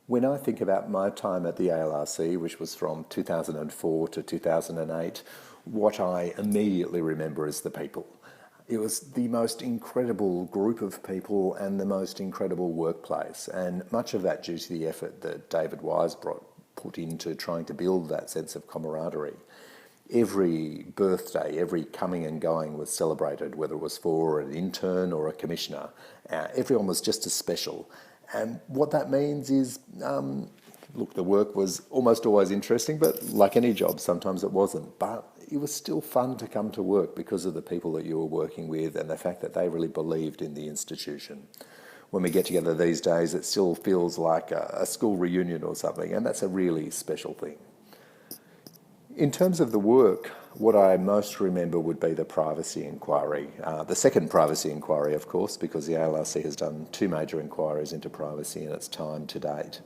When I think about my time at the ALRC, which was from 2004 to 2008, what I immediately remember is the people. It was the most incredible group of people and the most incredible workplace, and much of that due to the effort that David Wise put into trying to build that sense of camaraderie. Every birthday, every coming and going was celebrated, whether it was for an intern or a commissioner. Everyone was just as special. And what that means is, look, the work was almost always interesting, but like any job, sometimes it wasn't. But it was still fun to come to work because of the people that you were working with and the fact that they really believed in the institution. When we get together these days, it still feels like a school reunion or something, and that's a really special thing. In terms of the work, what I most remember would be the privacy inquiry. The second privacy inquiry, of course, because the ALRC has done two major inquiries into privacy in its time to date.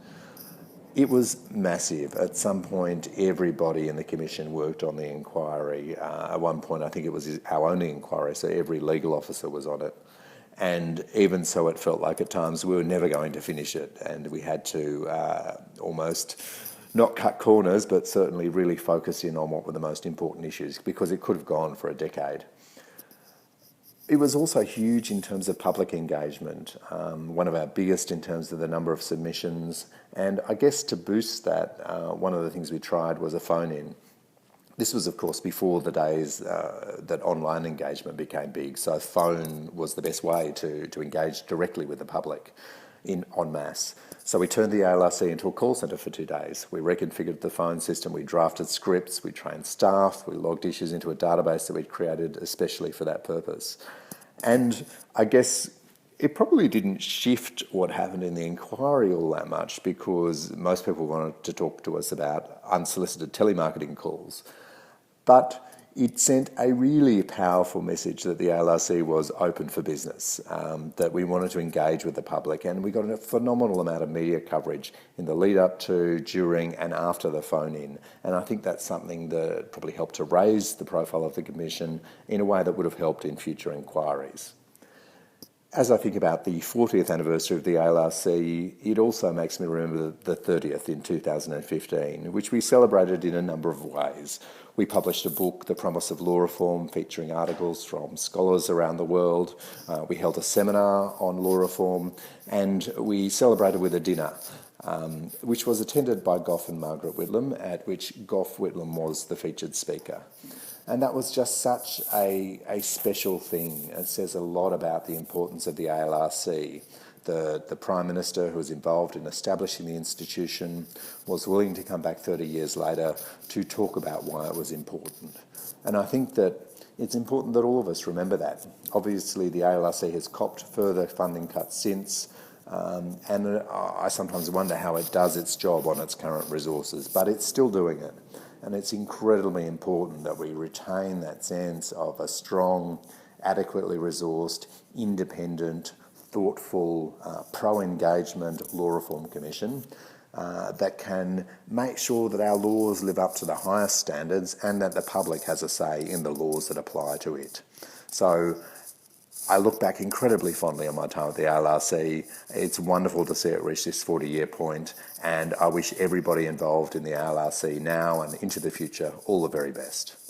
It was massive. At some point, everybody in the Commission worked on the inquiry. At one point, I think it was our only inquiry, so every legal officer was on it. And even so, it felt like at times we were never going to finish it, and we had to almost not cut corners, but certainly really focus in on what were the most important issues, because it could have gone for a decade. It was also huge in terms of public engagement, one of our biggest in terms of the number of submissions. And I guess to boost that, one of the things we tried was a phone-in. This was, of course, before the days that online engagement became big, so phone was the best way to engage directly with the public en masse. So we turned the ALRC into a call centre for 2 days. We reconfigured the phone system, we drafted scripts, we trained staff, we logged issues into a database that we'd created especially for that purpose. And I guess it probably didn't shift what happened in the inquiry all that much, because most people wanted to talk to us about unsolicited telemarketing calls. But it sent a really powerful message that the ALRC was open for business, that we wanted to engage with the public, and we got a phenomenal amount of media coverage in the lead up to, during and after the phone-in. And I think that's something that probably helped to raise the profile of the Commission in a way that would have helped in future inquiries. As I think about the 40th anniversary of the ALRC, it also makes me remember the 30th in 2015, which we celebrated in a number of ways. We published a book, The Promise of Law Reform, featuring articles from scholars around the world. We held a seminar on law reform, and we celebrated with a dinner, which was attended by Gough and Margaret Whitlam, at which Gough Whitlam was the featured speaker. And that was just such a special thing. It says a lot about the importance of the ALRC. The Prime Minister, who was involved in establishing the institution, was willing to come back 30 years later to talk about why it was important. And I think that it's important that all of us remember that. Obviously, the ALRC has copped further funding cuts since, and I sometimes wonder how it does its job on its current resources, but it's still doing it. And it's incredibly important that we retain that sense of a strong, adequately resourced, independent, thoughtful, pro-engagement Law Reform Commission that can make sure that our laws live up to the highest standards and that the public has a say in the laws that apply to it. So I look back incredibly fondly on my time at the ALRC. It's wonderful to see it reach this 40-year point, and I wish everybody involved in the ALRC now and into the future all the very best.